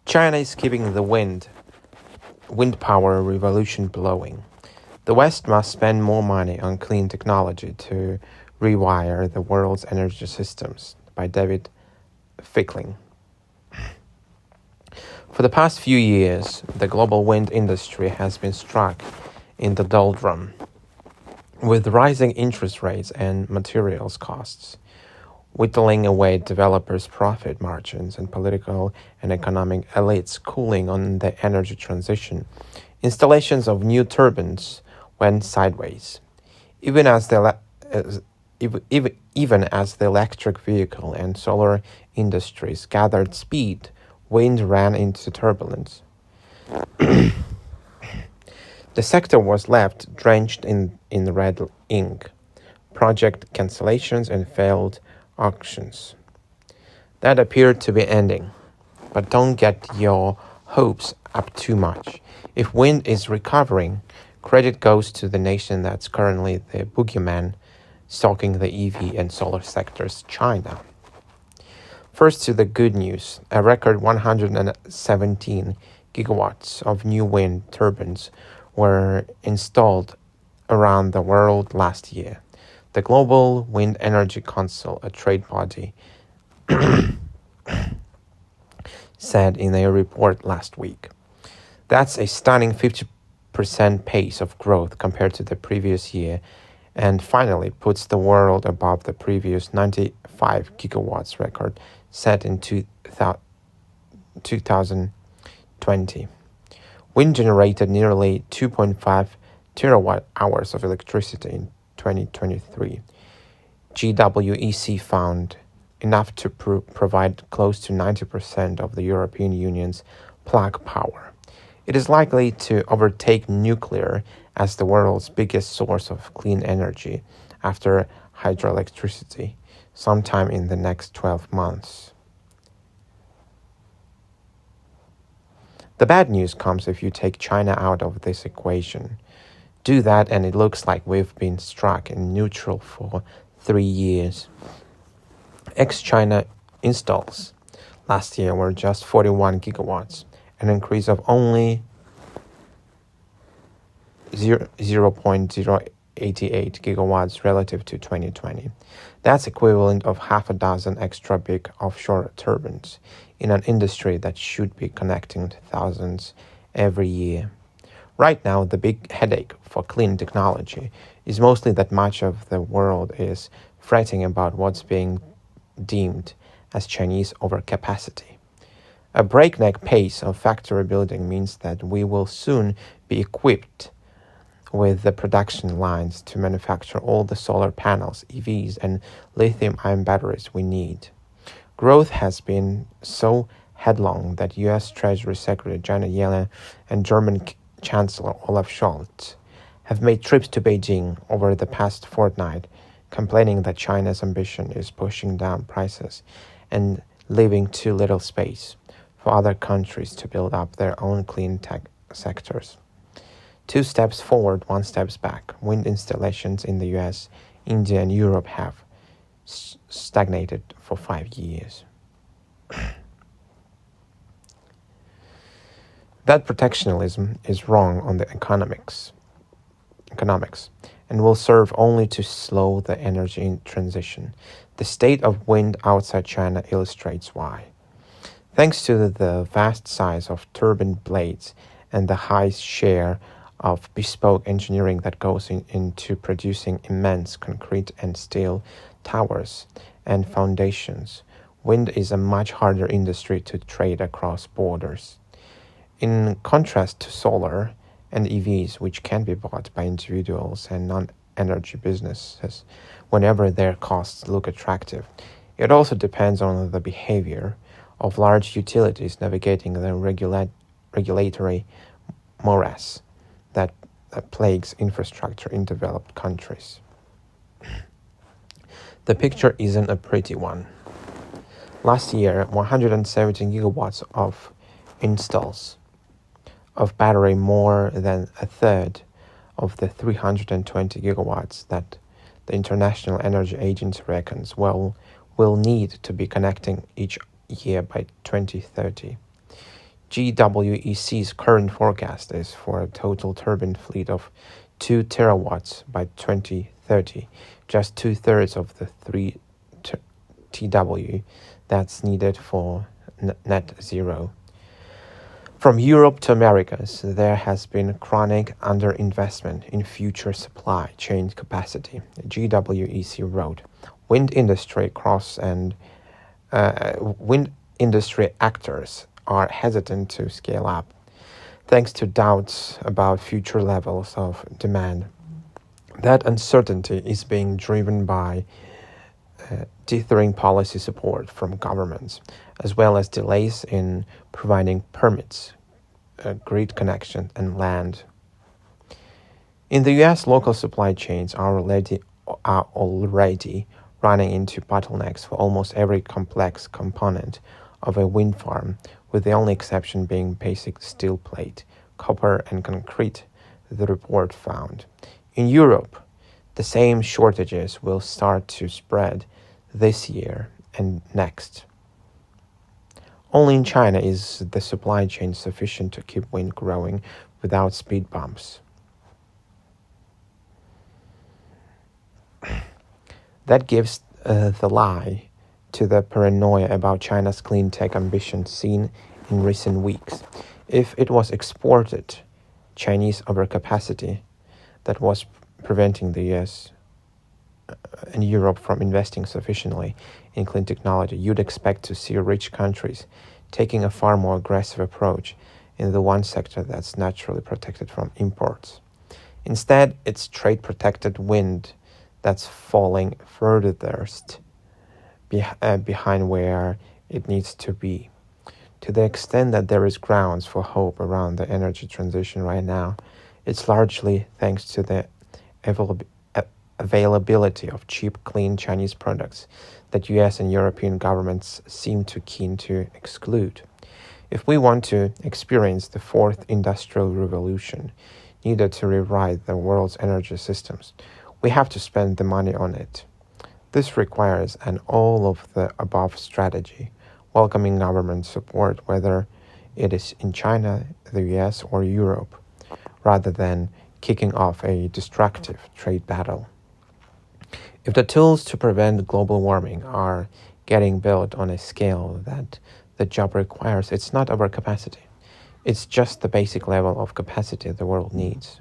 China is keeping the wind power revolution blowing. The West must spend more money on clean technology to rewire the world's energy systems, by David Fickling. For the past few years, the global wind industry has been struck in the doldrum, with rising interest rates and materials costs, whittling away developers' profit margins and political and economic elites cooling on the energy transition. Installations of new turbines went sideways, even as the electric vehicle and solar industries gathered speed. Wind ran into turbulence. The sector was left drenched in red ink, project cancellations and failed auctions. That appeared to be ending, but don't get your hopes up too much. If wind is recovering, credit goes to the nation that's currently the boogeyman stalking the EV and solar sectors, China. First to the good news, a record 117 gigawatts of new wind turbines were installed around the world last year. The Global Wind Energy Council, a trade body, said in a report last week. That's a stunning 50% pace of growth compared to the previous year, and finally puts the world above the previous 95 gigawatts record set in 2020. Wind generated nearly 2.5 terawatt hours of electricity in 2023. GWEC found enough to provide close to 90% of the European Union's plug power. It is likely to overtake nuclear as the world's biggest source of clean energy after hydroelectricity sometime in the next 12 months. The bad news comes if you take China out of this equation. Do that and it looks like we've been struck in neutral for 3 years. Ex-China installs last year were just 41 gigawatts, an increase of only 0.088 gigawatts relative to 2020. That's equivalent of half a dozen extra big offshore turbines in an industry that should be connecting thousands every year. Right now, the big headache for clean technology is mostly that much of the world is fretting about what's being deemed as Chinese overcapacity. A breakneck pace of factory building means that we will soon be equipped with the production lines to manufacture all the solar panels, EVs, and lithium-ion batteries we need. Growth has been so headlong that U.S. Treasury Secretary Janet Yellen and German Chancellor Olaf Scholz have made trips to Beijing over the past fortnight, complaining that China's ambition is pushing down prices and leaving too little space for other countries to build up their own clean tech sectors. 2 steps forward, 1 step back. Wind installations in the US, India, and Europe have stagnated for 5 years. That protectionism is wrong on the economics and will serve only to slow the energy transition. The state of wind outside China illustrates why. Thanks to the vast size of turbine blades and the high share of bespoke engineering that goes into producing immense concrete and steel towers and foundations, wind is a much harder industry to trade across borders. In contrast to solar and EVs, which can be bought by individuals and non-energy businesses whenever their costs look attractive, it also depends on the behavior of large utilities navigating the regulatory morass that plagues infrastructure in developed countries. The picture isn't a pretty one. Last year, 117 gigawatts of installs of battery, more than a third of the 320 gigawatts that the International Energy Agency reckons will need to be connecting each year by 2030. GWEC's current forecast is for a total turbine fleet of 2 terawatts by 2030, just two-thirds of the 3 TW that's needed for net zero. From Europe to Americas, there has been chronic underinvestment in future supply chain capacity, GWEC wrote. Wind industry actors are hesitant to scale up, thanks to doubts about future levels of demand. That uncertainty is being driven by dithering policy support from governments, as well as delays in providing permits, grid connection, and land. In the US, local supply chains are already running into bottlenecks for almost every complex component of a wind farm, with the only exception being basic steel plate, copper, and concrete, the report found. In Europe, the same shortages will start to spread this year and next. Only in China is the supply chain sufficient to keep wind growing without speed bumps. That gives the lie to the paranoia about China's clean tech ambitions seen in recent weeks. If it was exported Chinese overcapacity that was preventing the US and Europe from investing sufficiently in clean technology, you'd expect to see rich countries taking a far more aggressive approach in the one sector that's naturally protected from imports. Instead, it's trade-protected wind that's falling furthest behind where it needs to be. To the extent that there is grounds for hope around the energy transition right now, it's largely thanks to the availability of cheap, clean Chinese products that US and European governments seem too keen to exclude. If we want to experience the fourth industrial revolution needed to rewrite the world's energy systems, we have to spend the money on it. This requires an all-of-the-above strategy, welcoming government support whether it is in China, the US, or Europe, rather than kicking off a destructive trade battle. If the tools to prevent global warming are getting built on a scale that the job requires, it's not overcapacity. It's just the basic level of capacity the world needs.